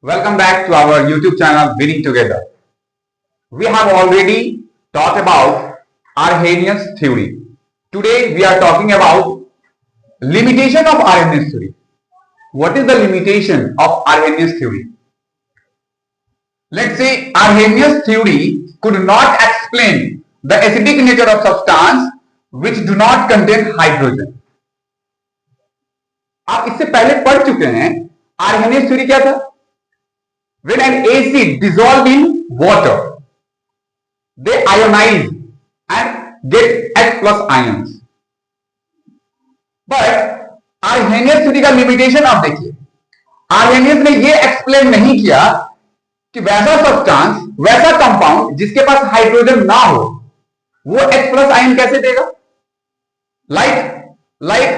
Welcome back to our YouTube channel Winning Together. We have already talked about Arrhenius theory. Today we are talking about limitation of Arrhenius theory. What is the limitation of Arrhenius theory? Let's say Arrhenius theory could not explain the acidic nature of substance which do not contain hydrogen. आप इससे पहले पढ़ चुके हैं Arrhenius theory क्या था? When an acid dissolved in water, they ionize and get H plus ions. But Arrhenius theory का limitation आप देखिए, Arrhenius ने ये एक्सप्लेन नहीं किया कि वैसा सब्सटेंस, वैसा कंपाउंड जिसके पास हाइड्रोजन ना हो वो H प्लस आयन कैसे देगा? Like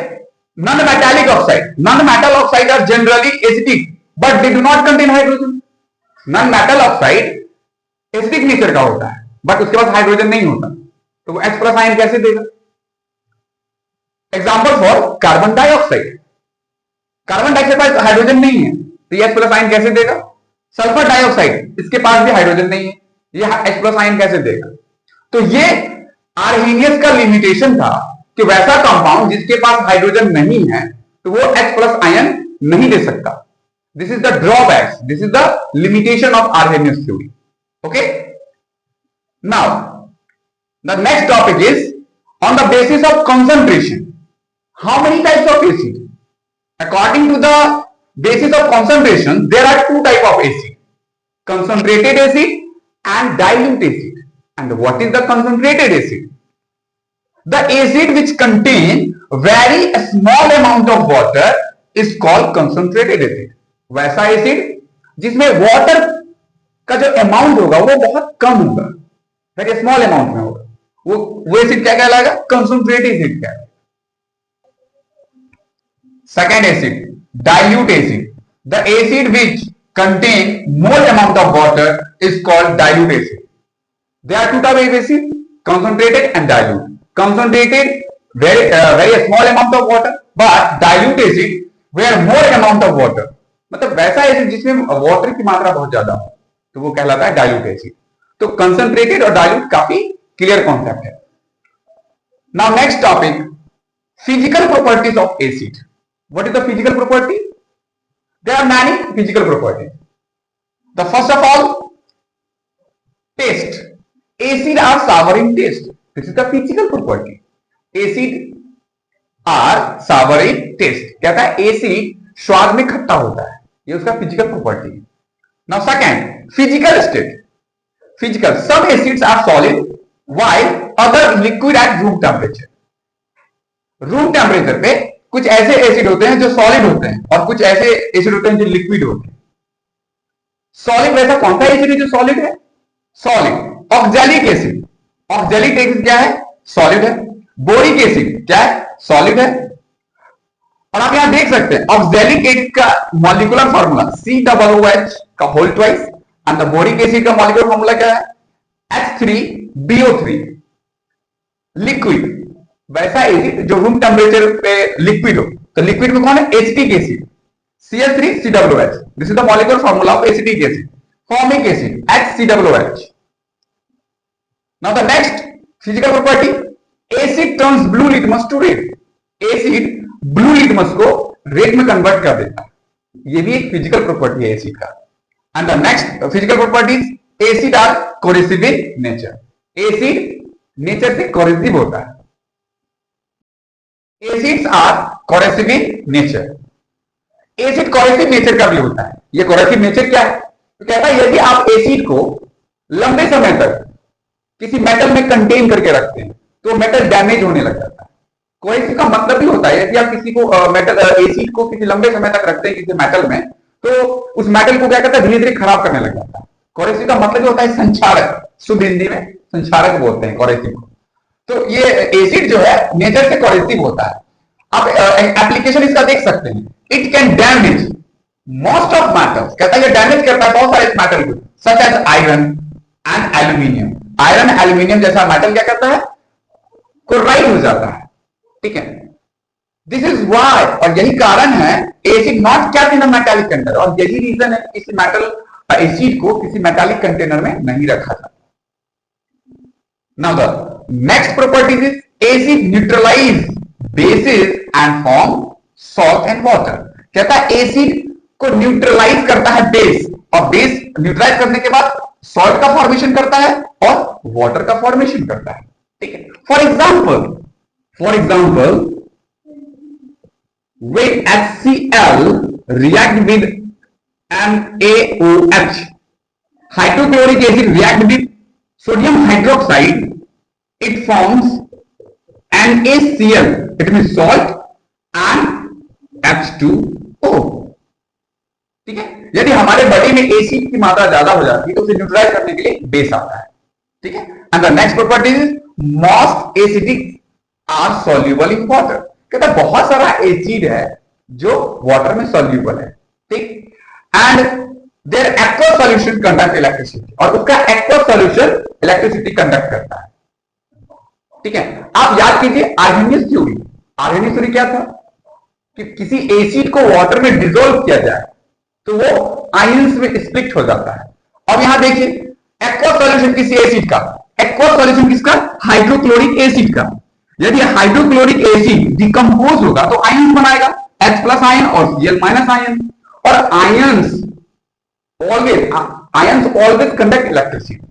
non-metallic oxide. Non-metal oxide are generally acidic, but they do not contain hydrogen. Non-metal oxide acidic nature का होता है, बट उसके पास हाइड्रोजन नहीं होता, तो वो H प्लस आयन कैसे देगा? Example for carbon dioxide. Carbon dioxide के पास हाइड्रोजन नहीं है, तो ये H प्लस आयन कैसे देगा? सल्फर डाइऑक्साइड, इसके पास भी हाइड्रोजन नहीं है, ये H प्लस आयन कैसे देगा? तो ये आर्हेनियस का लिमिटेशन था कि वैसा कंपाउंड जिसके पास हाइड्रोजन नहीं है तो वो H प्लस आयन नहीं दे सकता. This is the drawbacks. This is the limitation of Arrhenius theory. Okay. Now, the next topic is on the basis of concentration. How many types of acid? According to the basis of concentration, there are two types of acid: concentrated acid and dilute acid. And what is the concentrated acid? The acid which contain very small amount of water is called concentrated acid. वैसा acid जिसमें water का जो amount होगा वो बहुत कम होगा, very small amount में होगा, वो एसिड क्या कहलाएगा? कंसंट्रेटेड एसिड कहलाएगा. Second acid, dilute acid. The acid which contain more amount of water is called dilute acid. There are two type of acid, concentrated and dilute. Concentrated very small amount of water, but dilute acid where more amount of water. मतलब वैसा acid जिसमें water की मात्रा बहुत ज्यादा हो तो वो कहलाता है डाइल्यूट एसिड. तो कंसंट्रेटेड और डाइल्यूट काफी क्लियर कॉन्सेप्ट है. Now next topic, physical properties of acid. What is the physical property? There are many physical properties. The first of all, taste. Acid are sour in taste. This is the physical property. Acid are sour in taste. कहता है acid स्वाद में खट्टा होता है, ये उसका physical property है. Now second, physical state. Physical, some acids are solid while other liquid at room temperature. Room temperature पे कुछ ऐसे एसिड होते हैं जो सॉलिड होते हैं और कुछ ऐसे एसिड होते हैं जो लिक्विड होते हैं. सॉलिड वैसा कौन सा एसिड है जो सॉलिड है? Solid oxalic acid. Oxalic acid क्या है? सॉलिड है. बोरिक एसिड क्या है? सॉलिड है. और आप यहां देख सकते हैं ऑक्सैलिक एसिड का मॉलिक्यूलर फार्मूला COOH का whole twice, and the boric acid का मॉलिक्यूलर फार्मूला क्या है? H3BO3. लिक्विड, वैसा एसिड जो रूम टेम्परेचर पे लिक्विड हो, तो लिक्विड में कौन है? Acetic acid, Cl3COOH. This is the molecular formula of acetic acid. Formic acid HCOOH. Now the next physical property, acid turns blue litmus to red. Acid blue litmus को red में convert कर देता है, ये भी एक फिजिकल प्रॉपर्टी है acid का. And the next physical properties, acid are corrosive in nature. Acid nature से कोरेसिव होता है. Acids are corrosive in nature. Acid coercive nature का भी होता है. ये कोरेसिव नेचर क्या है? तो कहता है यदि आप एसिड को लंबे समय तक किसी मेटल में कंटेन करके रखते हैं तो मेटल डैमेज होने लग जाता है. कोरेसिव का मतलब भी होता है यदि आप किसी को मेटल एसिड को किसी लंबे समय तक रखते हैं किसी मेटल में तो उस मेटल को क्या करता है? धीरे धीरे खराब करने लग जाता है. कोरेसिव का मतलब होता है संक्षारक. शुद्ध हिंदी में संक्षारक बोलते हैं कोरेसिव को. तो ये एसिड जो है नेचर से कोरेसिव होता है. आप एप्लीकेशन इसका देख सकते हैं. It can damage most of metals. कहता है ये डैमेज करता है बहुत सारे मेटल को, such as iron and aluminium. Iron aluminium जैसा मेटल क्या करता है? कोराइड हो जाता है. ठीक है. दिस इज वाई, और यही कारण है acid not kept in a metallic container, और यही रीजन है किसी मेटल एसिड को किसी मेटालिक कंटेनर में नहीं रखा जाता। Now the next properties is acid neutralise basis and form salt and water. कहता है एसिड को न्यूट्रलाइज करता है बेस, और बेस न्यूट्रलाइज करने के बाद सॉल्ट का फॉर्मेशन करता है और वाटर का फॉर्मेशन करता है। ठीक है, for example when HCl react with NaOH, hydrochloric acid react with sodium hydroxide, it forms NaCl, it means salt, and H2O। ठीक है, यदि हमारे बॉडी में एसिड की मात्रा ज्यादा हो जाती है तो उसे न्यूट्रलाइज करने के लिए बेस आता है। ठीक है, and the next property is most acidic are soluble in water. कहता है बहुत सारा एसिड है जो वाटर में सॉल्युबल है। ठीक, and their aqueous solution conduct electricity, और उसका एक्वस सॉल्यूशन इलेक्ट्रिसिटी कंडक्ट करता है। ठीक है, आप याद कीजिए आर्हेनियस थ्योरी। आर्हेनियस थ्योरी क्या था कि किसी एसिड को वाटर में डिसॉल्व किया जाए तो वो आयंस में स्प्लिट हो जाता है। अब यहां देखिए एक्वस सॉल्यूशन किसी एसिड का, एक्वस सॉल्यूशन किसका, हाइड्रोक्लोरिक एसिड का। यदि हाइड्रोक्लोरिक एसिड डिकम्पोज होगा तो आयंस बनाएगा, H प्लस आयन और Cl माइनस आयन, और आयंस ऑलवेज कंडक्ट इलेक्ट्रिसिटी।